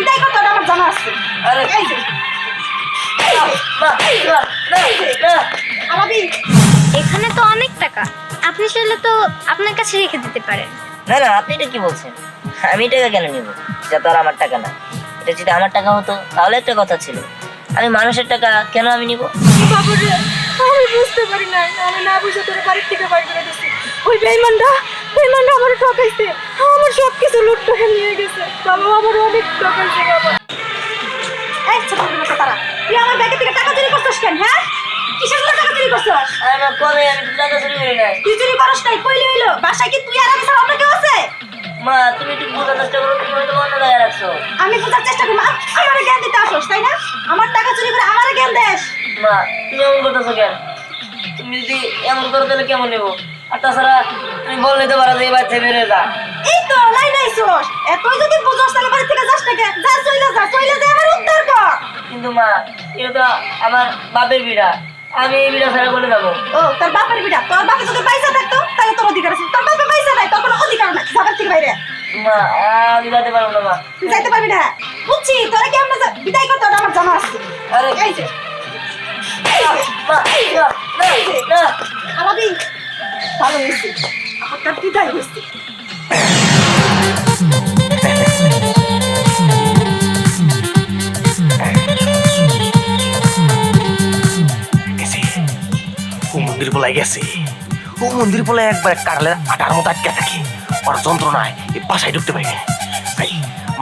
বিদায় করতে হবে আমার জানা আছে। আরে এই যে আলাবি এখানে তো অনেক টাকা, আপনি চাইলে তো আপনার কাছে রেখে দিতে পারেন। না না, আপনি এটা কি বলছেন? আমি টাকা কেন নিব? এটা তো আর আমার টাকা না। এটা যদি আমার টাকা হতো তাহলে একটা কথা ছিল, আমি মানুষের টাকা কেন আমি নিব? বাবুরে আমি বুঝতে পারি না, আমি না বুঝে তোর বাড়ির থেকে বাড়ি করে দিচ্ছি। ওই বেইমানটা আমার ঠকাইছে, আমার সব কিছু লুট করে নিয়ে গেছে। বাবা আমার অনেক ঠকাইছে বাবা। এই ছোট ছোট তারা, তুই আমার ব্যাগে থেকে টাকা চুরি করছিস কেন? হ্যাঁ, কিসের জন্য টাকা চুরি করছিস? আমি কবে আমি টাকা চুরি করি নাই। তুই চুরি করস নাই, কইলে হইলো। বাসায় কি তুই আর আমি ছাড়া অন্য কেউ আছে? মা তুমি একটু বোঝার চেষ্টা করো, তুমি হয়তো অন্য জায়গায় রাখছো। আমি বোঝার চেষ্টা করি, আমার জ্ঞান দিতে আসোস তাই না? আমার টাকা চুরি করে আমার জ্ঞান দেশ। মা তুমি এমন করতেছো কেন? তুমি যদি এমন করো তাহলে কেমন নেবো? আর তাছাড়া তুমি বললে তো পারো যে এবার থেকে বেরোয় যা। এই তো লাই নাই সোস, এতই যদি বুঝোস তাহলে বাড়ি থেকে যাস না কেন? যা চইলা যা আমার উদ্ধার কর। কিন্তু মা এটা তো আমার বাপের বিড়া, আমি এই বিড়া ছাড়া করে যাবো। ও তোর বাপের বিটা, তোর বাপে যদি পয়সা থাকতো তাহলে তোর অধিকার আছে। তোর বাপে পয়সা নাই, তোর কোনো অধিকার নাই। যাবার থেকে বাইরে মা আমি যেতে পারবো না মা। তুই যাইতে পারবি না। বুঝছি তোরা কেমন বিদায় করতে হবে আমার জানা আছে। আরে এই যে মা না না আলাবি ভালো হয়েছে, আমার তার বিদায় হয়েছে। ও মন্দির বলাই গেছে, ও মন্দির বলে একবার কাটলে আটার মতো আটকে থাকে, ওর যন্ত্রণায় এই বাসায় ঢুকতে পারি না। ভাই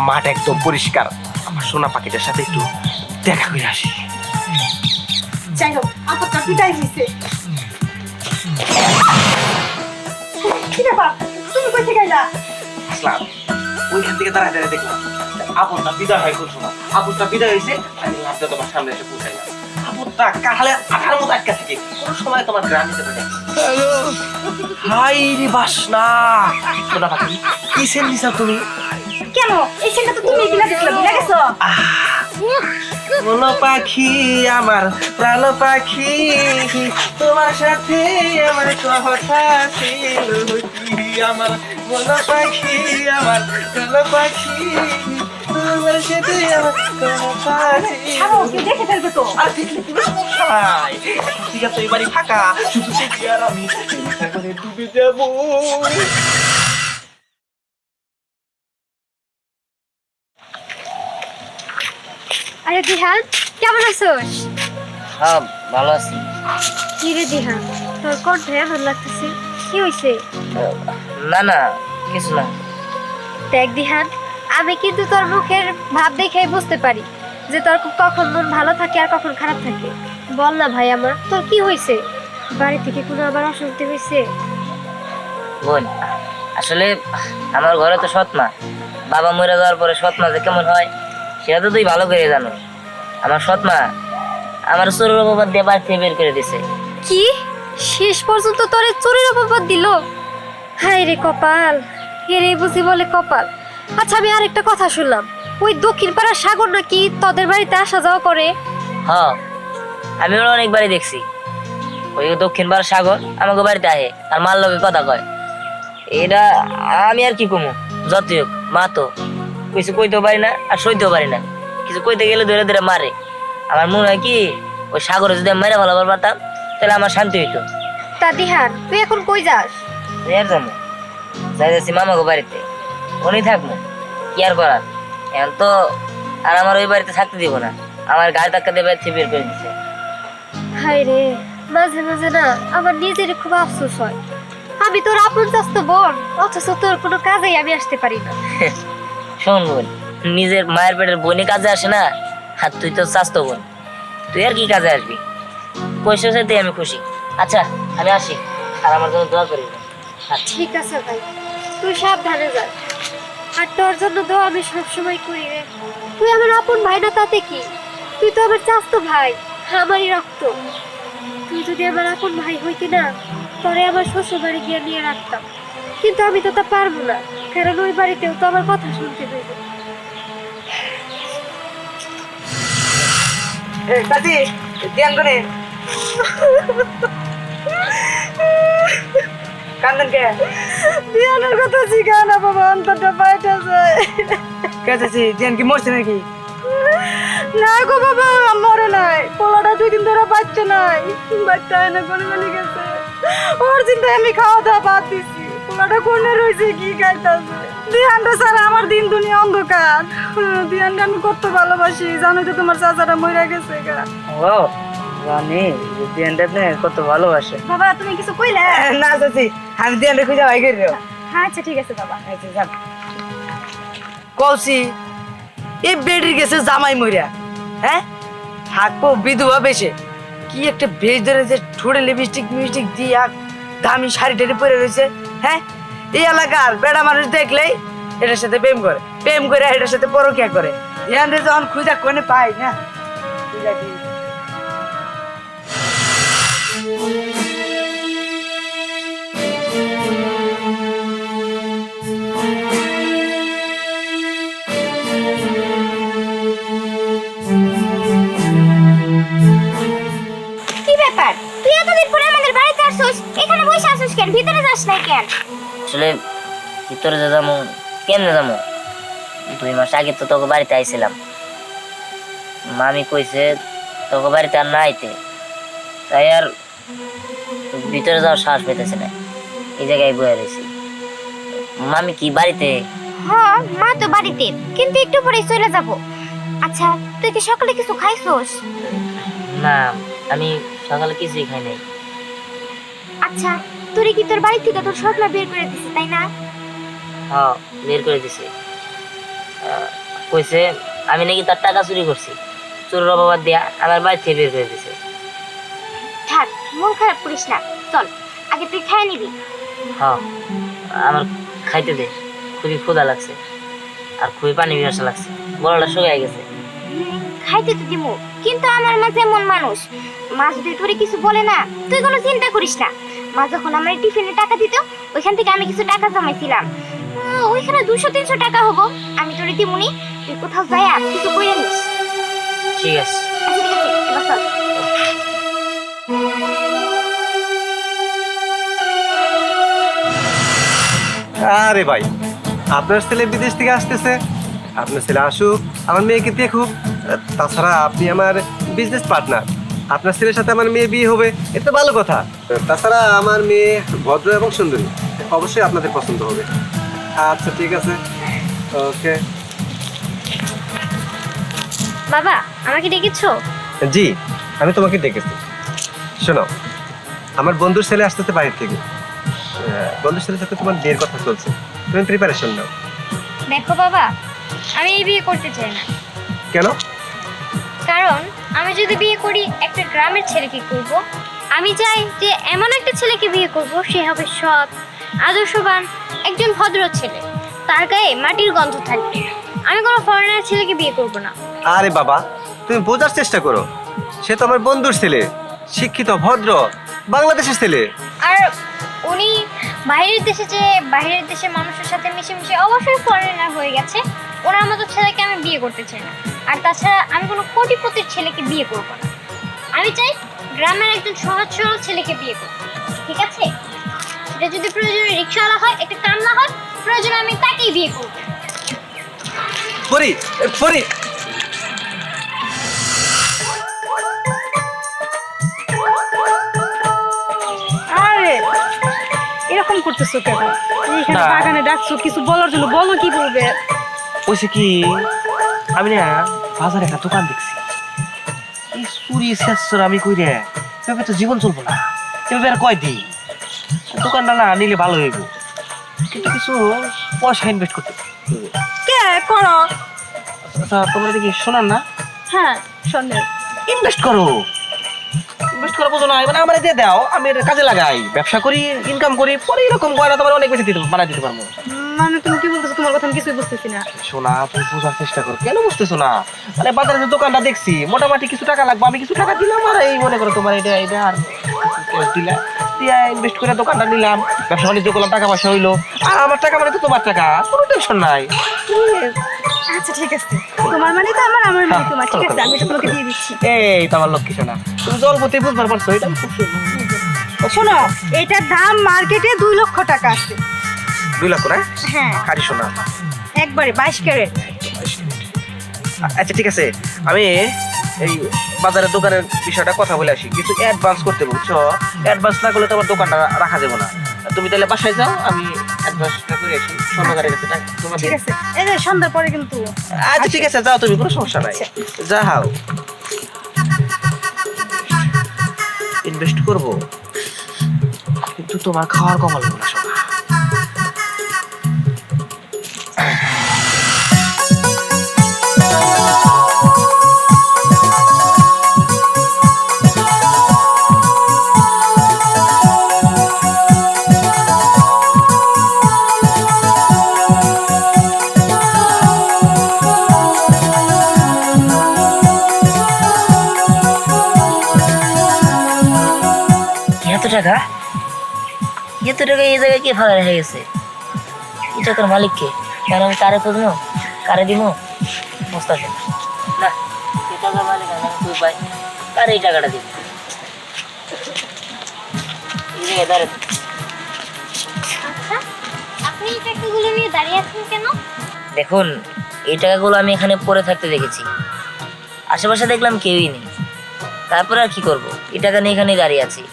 মাঠ একদম পরিষ্কার, আমার সোনা পাখিটার সাথে একটু দেখা করে আসি। যাই হোক আমার তার বিদায় হয়েছে। কি ব্যাপার, তুমি কই থেকে গেলা? আসলাম ওইখান থেকে দাঁড়ায় দাঁড়ায় দেখলাম আপনটা বিদায় হয় করছো না, আপনটা বিদায় হয়েছে, আমি লাভটা তোমার সামনে এসে পৌঁছাইলাম। আপনটা কাঠালে আঠার মতো আটকে থাকে, কোনো সময় তোমার গ্রাম নিতে পারে। হাই রে বাসনা, সোনা পাখি কি সেন দিছা তুমি? কেন এই সেটা তো তুমি দিলা দিলা ভুলে গেছো? মন পাখি আমার প্রাণ পাখি, তোমার সাথে আমার কথা ছিল কি? আমার মন পাখি আমার প্রাণ পাখি, তোমার সাথে আমার কথা ছাড়ো, ছিল। কেউ দেখে ফেলবে তো। আর দেখলে কি সমস্যা নাই, ঠিক আছে এবারই ফাঁকা, শুধু দেখি আর আমি একেবারে ডুবে যাবো। আরে দিহান, কেমন আছোস? হ্যাঁ ভালো আছি। কি রে দিহান, তোর কণ্ঠ এমন লাগতেছে, কি হয়েছে? না না কিছু না। দেখ দিহান, আমি কিন্তু তোর মুখের ভাব দেখেই বুঝতে পারি যে তোর কখন মন ভালো থাকে আর কখন খারাপ থাকে। বল না ভাই আমার, তোর কি হয়েছে? বাড়ি থেকে কোনো আবার অশান্তি হয়েছে? বোন আসলে আমার ঘরে তো সৎ মা, বাবা মরে যাওয়ার পরে সৎ মা যে কেমন হয় সেটা তো তুই ভালো করে জানো। আমার সৎ মা আমার চোরের অপবাদ দিয়ে বাড়ি থেকে বের করে দিছে। কি শেষ পর্যন্ত তোরে চোরের অপবাদ দিল? হায় রে কপাল, এরে বুঝি বলে কপাল। আচ্ছা আমি আরেকটা কথা শুনলাম, ওই দক্ষিণ পাড়ার সাগর নাকি তোদের বাড়িতে আসা যাওয়া করে? হ্যাঁ আমি ওরা অনেকবারই দেখছি, ওই দক্ষিণ পাড়ার সাগর আমাকে বাড়িতে আহে আর মার লগে কথা কয়। এটা আমি আর কি কমু, যতই হোক মা তো কিছু কইতেও পারি না আর সইতেও পারি না, কিছু কইতে গেলে ধরে ধরে মারে। আমার মনে হয় কি ওই সাগরে যদি আমি মেরে ভালো পারতাম তাহলে আমার শান্তি হইতো। তা দিহান তুই এখন কই যাস? আর যাবো যাই যাচ্ছি মামাকে বাড়িতে, উনি থাকবো কি আর করার। এখন তো আর আমার ওই বাড়িতে থাকতে দিব না, আমার গাড়ি ধাক্কা দিয়ে বাড়ি থেকে বের করে দিচ্ছে। হায় রে, মাঝে মাঝে না আমার নিজের খুব আফসোস হয়, আমি তোর আপন চাস্ত বোন, অথচ তোর কোনো কাজেই আমি আসতে পারি না। শোন বোন, নিজের মায়ের পেটের বোনই কাজে আসে না, আর তুই তো চাস্তো বোন, তুই আর কি কাজে আসবি? পয়সা চাইতে আমি খুশি। আচ্ছা আমি আসি, আর আমার জন্য দোয়া করি। ঠিক আছে ভাই, তুই সাবধানে যা, আর তোর জন্য তো আমি সবসময় করি রে। তুই আমার আপন ভাই না তাতে কি, তুই তো আমার চাস্তো ভাই, আমারই রক্ত। তুই যদি আমার আপন ভাই হইতি না, তোরে আমার শ্বশুর বাড়ি গিয়ে নিয়ে রাখতাম, কিন্তু আমি তো তা পারবো না, কারণ ওই বাড়িতেও তো আমার কথা শুনতে হইবে। কাজী ধ্যান করে কান্দন কে বিয়ানের কথা শিখা না বাবা, অন্তরটা পাইটা যায়। কাছে দিয়ান কি মরছে নাকি? না গো বাবা, মরে নাই। পোলাটা 2 দিন ধরে বাচ্চা নাই, বাচ্চা এনে গলে গেছে। ওর চিন্তায় আমি খাওয়া দাওয়া বাদ দিছি। পোলাটা কোনে রয়েছে, কি খাইতেছে। দিয়ানটা ছাড়া আমার দিন দুনিয়া অন্ধকার। দিয়ানটা আমি কত ভালোবাসি, জানো তো তোমার চাচাটা মরে গেছে গা। ও জানি দিয়ানটা কত ভালোবাসে। বাবা তুমি কিছু কইলে? না চাচি, আমি দিয়ানটা খুঁজে ভাই করি। হ্যাঁ আচ্ছা ঠিক আছে বাবা। আচ্ছা যান। কলসি এই বেডির গেছে জামাই মরিয়া, হ্যাঁ থাকবো বিধবা বেশে। কি একটা বেশ ধরেছে, ঠোঁটে লিপস্টিক মিস্টিক দিয়া দামি শাড়ি টাড়ি পরে রয়েছে। হ্যাঁ এই এলাকার বেড়া মানুষ দেখলেই এটার সাথে প্রেম করে এটার সাথে পরকিয়া করে। ধ্যান দিয়ে যখন খুঁজা কোনে পাই না, খুঁজা কি কি ব্যাপার, তুই এতদিন পরে আমাদের বাড়িতে আসছিস, এখানে বসে আসছিস কেন? ভিতরে যাস না কেন? আসলে ভিতরে যাবো কেমনে যাবো? 2 মাস আগে তো তোকে বাড়িতে আইছিলাম। মামি কইছে তোকে বাড়িতে আর না আইতে, তাই আর ভিতরে যাওয়ার সাহস পেতেছে না। এই জায়গায় বয়ে রয়েছি। মামি কি বাড়িতে? হ্যাঁ মা তো বাড়িতে, কিন্তু একটু পরে চলে যাব। আচ্ছা তুই কি সকালে কিছু খাইছস? না, আমি সকালে কিছুই খাই নাই। আচ্ছা তুই কি তোর বাড়ি থেকে তোর সবলা বের করে দিছিস তাই না? হ্যাঁ বের করে দিছে। কইছে আমি নাকি তার টাকা চুরি করছি। চোরের অপবাদ দিয়া আমার বাড়ি থেকে বের করে দিছে। থাক মন খারাপ করিস না, চল আগে তুই খাই নিবি। হ্যাঁ আমার খাইতে দে, খুবই ক্ষুধা লাগছে আর খুবই পানি পিপাসা লাগছে, গলাটা শুকিয়ে গেছে। খাইতে তো দিমু, কিন্তু আমার মা যেমন মানুষ, মা যদি তোরে কিছু বলে না, তুই কোনো চিন্তা করিস না। মা যখন আমার টিফিনে টাকা দিত, ওইখান থেকে আমি কিছু টাকা জমাইছিলাম। ওইখানে 200-300 টাকা হবো, আমি তোরে দিমুনি। তুই কোথাও যাই কিছু কইরা নিস। ঠিক আছে। আচ্ছা ঠিক আছে, এবার চল। আরে ভাই, আপনার ছেলে বিদেশ থেকে আসতেছে, আপনার ছেলে আসুক, আমার মেয়েকে দেখুক। তাছাড়া আপনি আমার বিজনেস পার্টনার, আপনার ছেলের সাথে আমার মেয়ে বিয়ে হবে, এটা তো ভালো কথা। তাছাড়া আমার মেয়ে ভদ্র এবং সুন্দরী, অবশ্যই আপনাদের পছন্দ হবে। আচ্ছা ঠিক আছে, ওকে। বাবা আমাকে ডেকেছো? জি, আমি তোমাকে ডেকেছি। শোনো, আমার বন্ধুর ছেলে আসতেছে বাইরে থেকে। বন্ধুর ছেলের সাথে তোমার বিয়ের কথা চলছে, তুমি প্রিপারেশন নাও। দেখো বাবা, আমি এই বিয়ে করতে চাই না। কেন? কারণ আমি যদি বিয়ে করি একটা গ্রামের ছেলেকে করব। আমি চাই যে এমন একটা ছেলেকে বিয়ে করব, সে হবে সৎ, আদর্শবান, একজন ভদ্র ছেলে, তার গায়ে মাটির গন্ধ থাকবে। আমি কোনো ফরেনার ছেলেকে বিয়ে করব না। আরে বাবা, তুমি বোঝার চেষ্টা করো, সে তো আমার বন্ধুর ছেলে, শিক্ষিত, ভদ্র, বাংলাদেশের ছেলে। আর উনি বাইরের দেশের মানুষের সাথে মিশে মিশে অবশ্যই ফরেনার হয়ে গেছে। ওনার মতো ছেলেকে আমি বিয়ে করতে চাই না। আর তাছাড়া আমি কোনো কোটিপতির ছেলেকে বিয়ে করব না। আমি চাই গ্রামের একজন সহজ সরল ছেলেকে বিয়ে করব, ঠিক আছে? সেটা যদি প্রয়োজনে রিক্সাওয়ালা হয়, একটা কামলা হয়, প্রয়োজনে আমি তাকেই বিয়ে করব। পরি পরি, আরে এরকম করতেছো কেন? এইখানে না। বাগানে ডাকছো, কিছু বলার জন্য বলো, কি বলবে? ওইসে কি, আমি না বাজারে একটা দোকান দেখছি, এই চুরি শেষ আমি কই রে, এভাবে তো জীবন চলবো না। এভাবে আর কয় দিই, দোকানটা না নিলে ভালো হইব, কিন্তু কিছু পয়সা ইনভেস্ট করতে হবে। কে করো? আচ্ছা তোমরা দেখি শোনান না, হ্যাঁ সন্দেহ। ইনভেস্ট করো, ইনভেস্ট করা বোঝো না, মানে আমার দিয়ে দাও, আমি এটা কাজে লাগাই, ব্যবসা করি, ইনকাম করি, পরে এরকম গয়না তোমার অনেক বেশি বানাই দিতে পারবো। মানে তুমি কি বলতেছো? তোমার কথা আমি কিছুই বুঝতেছি না। শোনা, তুমি বোঝার চেষ্টা করো, কেন বুঝতেছো না? মানে বাজারে যে দোকানটা দেখছি, মোটামুটি কিছু টাকা লাগবে, আমি কিছু টাকা দিলাম, আর এই মনে করো তোমার এটা এটা আর দিলা দিয়া ইনভেস্ট করে দোকানটা নিলাম, ব্যবসা বাণিজ্য করলাম, টাকা পয়সা হইলো, আর আমার টাকা মানে তো তোমার টাকা, কোনো টেনশন নাই। আচ্ছা ঠিক আছে, তোমার মানে তো আমার, আমার মানে তোমার, ঠিক আছে? আমি এটা তোমাকে দিয়ে দিচ্ছি। এই তো আমার লক্ষ্মী শোনা, তুমি জলপতি বুঝবার পারছো, এটা আমি খুব সুন্দর। শোনো, এটার দাম মার্কেটে 2 লক্ষ টাকা আছে। 2 লাখ না? হ্যাঁ খারি শোনা, একবারে 22 ক্যারেট। আচ্ছা ঠিক আছে, আমি এই বাজারের দোকানের বিষয়টা কথা বলে আসি, কিছু অ্যাডভান্স করতে বুঝছো, অ্যাডভান্স না করলে তো আমার দোকানটা রাখা যাবে না। তুমি তাহলে বাসায় যাও, আমি অ্যাডভান্সটা করে আসি স্বর্ণকারের কাছে তোমার। ঠিক আছে, এই যে সন্ধ্যার পরে কিন্তু। আচ্ছা ঠিক আছে, যাও তুমি, কোনো সমস্যা নাই, যাও। ইনভেস্ট করব কিন্তু তোমার খাওয়ার কমাল না শোনা। এত টাকা, এত টাকা এই জায়গায় কে ফাঁকা রেখে গেছে? এই টাকার মালিক কে? কারণ আমি কারে খুঁজবো, কারে দিব? মোস্তাকে না, এই টাকার মালিক আমি তুই পাই, কারে এই টাকাটা দিব? এই জায়গায় দাঁড়াতে আচ্ছা, আপনি এই টাকাগুলো নিয়ে দাঁড়িয়ে আছেন কেন? দেখুন, এই টাকাগুলো আমি এখানে পড়ে থাকতে দেখেছি, আশেপাশে দেখলাম কেউই নেই, তারপরে আর কি করব? এই টাকা নিয়ে এখানেই দাঁড়িয়ে আছি,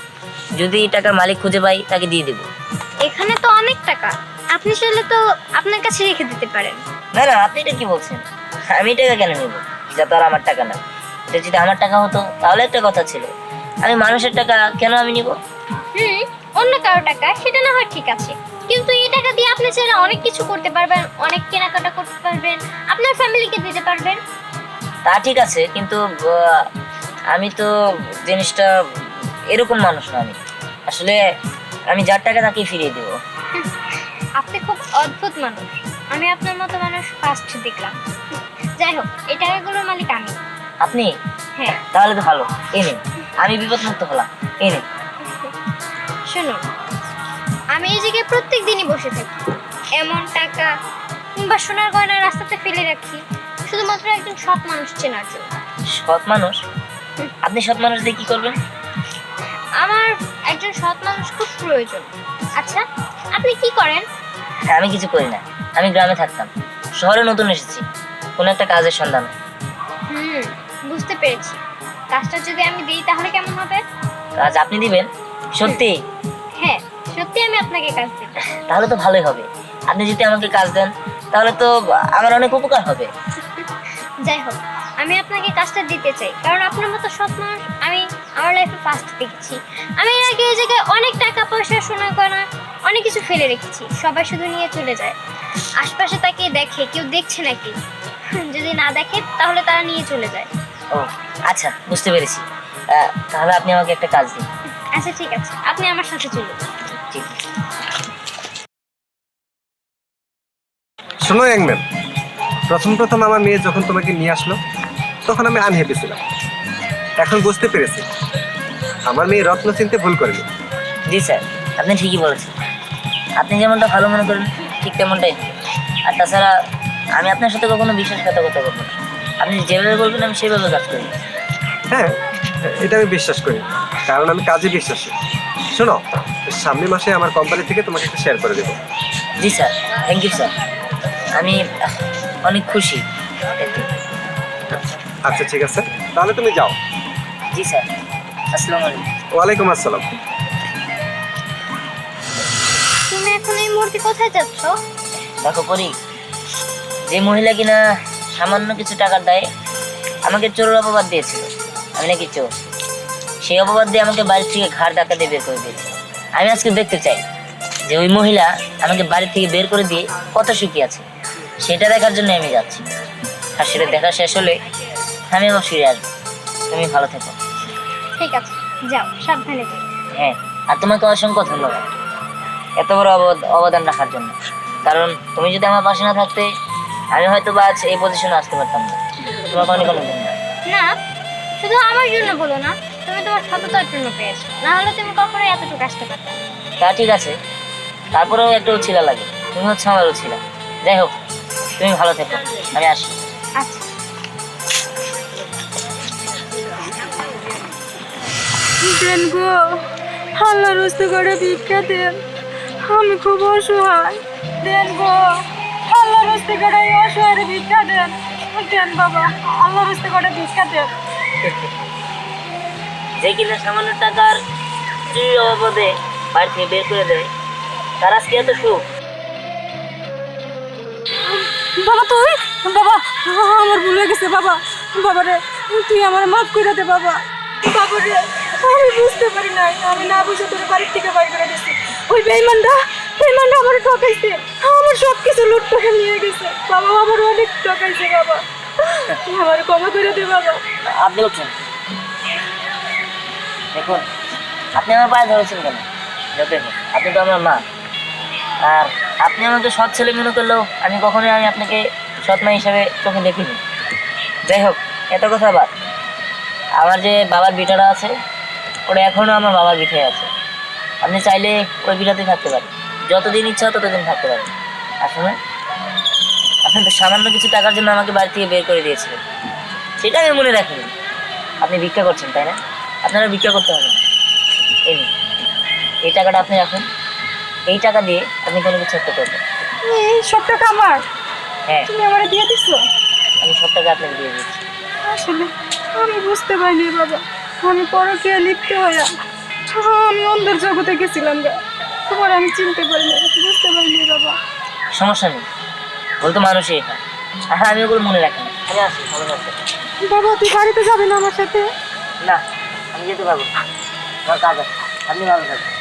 যদি এই টাকার মালিক খুঁজে পাই তাকে দিয়ে দেবো। এখানে তো অনেক টাকা, আপনি চাইলে তো আপনার কাছে রেখে দিতে পারেন। না না, আপনি এটা কি বলছেন? আমি টাকা কেন নেব? এটা তো আর আমার টাকা না। এটা যদি আমার টাকা হতো তাহলে একটা কথা ছিল, আমি মানুষের টাকা কেন আমি নিব? অন্য কারো টাকা সেটা না হয় ঠিক আছে, কিন্তু এই টাকা দিয়ে আপনি চাইলে অনেক কিছু করতে পারবেন, অনেক কেনাকাটা করতে পারবেন, আপনার ফ্যামিলিকে দিতে পারবেন। তা ঠিক আছে, কিন্তু আমি তো জিনিসটা এরকম মানুষ না। আমি আসলে আমি যার টাকা তাকেই ফিরিয়ে দেবো। আপনি খুব অদ্ভুত মানুষ, আমি আপনার মতো মানুষ ফার্স্ট দেখলাম। যাই হোক, এই টাকাগুলোর মালিক আমি। আপনি? হ্যাঁ। তাহলে তো ভালো, এই নিন, আমি বিপদ মুক্ত হলাম, এই নিন। শুনুন, আমি এই জায়গায় প্রত্যেক দিনই বসে থাকি, এমন টাকা কিংবা সোনার গয়না রাস্তাতে ফেলে রাখি শুধুমাত্র একজন সৎ মানুষ চেনার জন্য। সৎ মানুষ? আপনি সৎ মানুষ দিয়ে কি করবেন? আমার একজন সৎ মানুষ খুব প্রয়োজন। আচ্ছা, আপনি কি করেন? আমি কিছু করি না, আমি গ্রামে থাকতাম, শহরে নতুন এসেছি কোনো একটা কাজের সন্ধানে। বুঝতে পেরেছি। কাজটা যদি আমি দিই তাহলে কেমন হবে? কাজ আপনি দিবেন? সত্যি? হ্যাঁ, সত্যি আমি আপনাকে কাজ দেব। তাহলে তো ভালোই হবে, আপনি যদি আমাকে কাজ দেন তাহলে তো আমার অনেক উপকার হবে। যাই হোক, আমি আপনাকে কাজটা দিতে চাই, কারণ আপনার মতো সৎ মানুষ আমি আমার লাইফে ফার্স্ট দেখেছি। আমি এর আগে এই জায়গায় অনেক টাকা পয়সা, সোনা গয়না, অনেক কিছু ফেলে রেখেছি, সবাই শুধু নিয়ে চলে যায়। আশপাশে তাকে দেখে, কেউ দেখছে নাকি? যদি না দেখে তাহলে তারা নিয়ে চলে যায়। ও আচ্ছা, বুঝতে পেরেছি। তাহলে আপনি আমাকে একটা কাজ দিন। আচ্ছা ঠিক আছে, আপনি আমার সাথে চলুন। ঠিক আছে। শোনো ইয়াং ম্যাম, প্রথম আমার মেয়ে যখন তোমাকে নিয়ে আসলো তখন আমি আনহ্যাপি ছিলাম, এখন বুঝতে পেরেছি আমার মেয়ে রত্ন চিনতে ভুল করেনি। জি স্যার, আপনি ঠিকই বলেছেন, আপনি যেমনটা ভালো মনে করেন ঠিক তেমনটাই হবে। আর তাছাড়া আমি আপনার সাথে কখনো বিশ্বাসঘাতকতা করবো না, আপনি যেভাবে বলবেন আমি সেভাবে কাজ করি। হ্যাঁ, এটা আমি বিশ্বাস করি, কারণ আমি কাজে বিশ্বাসী। শোনো, সামনের মাসে আমার কোম্পানি থেকে তোমাকে একটা শেয়ার করে দেবো। জি স্যার, থ্যাংক ইউ স্যার, আমি অনেক খুশি এতে। আচ্ছা ঠিক আছে, তাহলে তুমি যাও। জি স্যার, আসসালামু আলাইকুম। ওয়ালাইকুম আসসালাম। তুমি এখন এই মুহূর্তে কোথায় যাচ্ছ? দেখো পরি, যে মহিলা কিনা সামান্য কিছু টাকার দায়ে আমাকে চোরের অপবাদ দিয়েছিল, আমি নাকি চোর, সেই অপবাদ দিয়ে আমাকে বাড়ি থেকে ঘাড় ধাক্কা দিয়ে বের করে দিয়েছে। আমি আজকে দেখতে চাই যে ওই মহিলা আমাকে বাড়ি থেকে বের করে দিয়ে কত সুখী আছে, সেটা দেখার জন্য আমি যাচ্ছি। আর সেটা দেখা শেষ হলে আমি আবার ফিরে আসবো। তুমি ভালো থেকো। ঠিক আছে, যাও, সাবধানে যাও। হ্যাঁ, আর তোমাকে অসংখ্য ধন্যবাদ এত বড় অবদান রাখার জন্য, কারণ তুমি যদি আমার পাশে না থাকতে আমি হয়তো বা আজ এই পজিশনে আসতে পারতাম না। তোমাকে অনেক অনেক ধন্যবাদ। না, শুধু আমার জন্য বলো না, তুমি তোমার সততার জন্য পেয়েছো, না হলে তুমি কখনো এতটুকু আসতে পারতে না। তা ঠিক আছে, তারপরেও একটা উছিলা লাগে, তুমি হচ্ছে আমার উছিলা। যাই হোক, তুমি ভালো থেকো, আমি আসি। আচ্ছা। দেন গো, আল্লাহ রস্তে করে ভিক্ষা দেন, আমি খুব অসহায়। দেন গো, আল্লাহ রস্তে করে অসহায় ভিক্ষা দেন, দেন বাবা, আল্লাহর হস্তে করে ভিক্ষা দেন। যে কিনা সামান্য টাকার চুরি অবাবদে বাড়ি থেকে বের করে দেয়, তার আজকে এত সুখ। বাবা তুই, বাবা আমার ভুল হয়ে গেছে বাবা, বাবা রে তুই আমার মাফ করে দে বাবা। বাবা রে আমি বুঝতে পারি নাই, আমি না বুঝে তোর বাড়ির থেকে বাড়ি করে দিচ্ছি। ওই বেইমানটা আমার ঠকাইছে, আমার সব কিছু লুট করে নিয়ে গেছে বাবা, আমার অনেক ঠকাইছে বাবা, আমার ক্ষমা করে দে বাবা। আপনি উঠছেন, দেখুন আপনি আমার পায়ে ধরেছেন কেন? যতই হোক আপনি তো আমার মা, আর আপনি আমাকে সৎ ছেলে মনে করলেও আমি কখনোই আপনাকে সৎ মা হিসাবে চোখে দেখিনি। যাই হোক, এত কথা বাদ। আমার যে বাবার বিটাটা আছে, ওটা এখনও আমার বাবার বিটাই আছে। আপনি চাইলে ওই বিটাতেই থাকতে পারেন, যতদিন ইচ্ছা ততদিন থাকতে পারেন। আসলে আপনি তো সামান্য কিছু টাকার জন্য আমাকে বাড়ি থেকে বের করে দিয়েছিলেন, সেটা আমি মনে রাখিনি। আপনি ভিক্ষা করছেন তাই না? আপনারা ভিক্ষা করতে হবে না। এই নিন, এই টাকাটা আপনি রাখুন, এই টাকা দিয়ে আপনি কোনো কিছু একটা করবেন। এই সব টাকা আমার, হ্যাঁ, তুমি আমার দিয়ে দিছো? আমি সব টাকা আপনাকে দিয়ে দিচ্ছি। আসলে আমি বুঝতে পারিনি বাবা, আমি পরকে লিখতে হইয়া আমি অন্ধের জগতে গেছিলাম গা, তোমার আমি চিনতে পারিনি, বুঝতে পারিনি বাবা। সমস্যা নেই, ভুল তো মানুষই হয়, আর আমি ওগুলো মনে রাখিনি। আমি আসি, ভালো থাকবেন। বাবা তুই বাড়িতে যাবে না আমার সাথে? না, আমি যেতে পারবো না, আমার কাজ আছে। আপনি ভালো থাকবেন।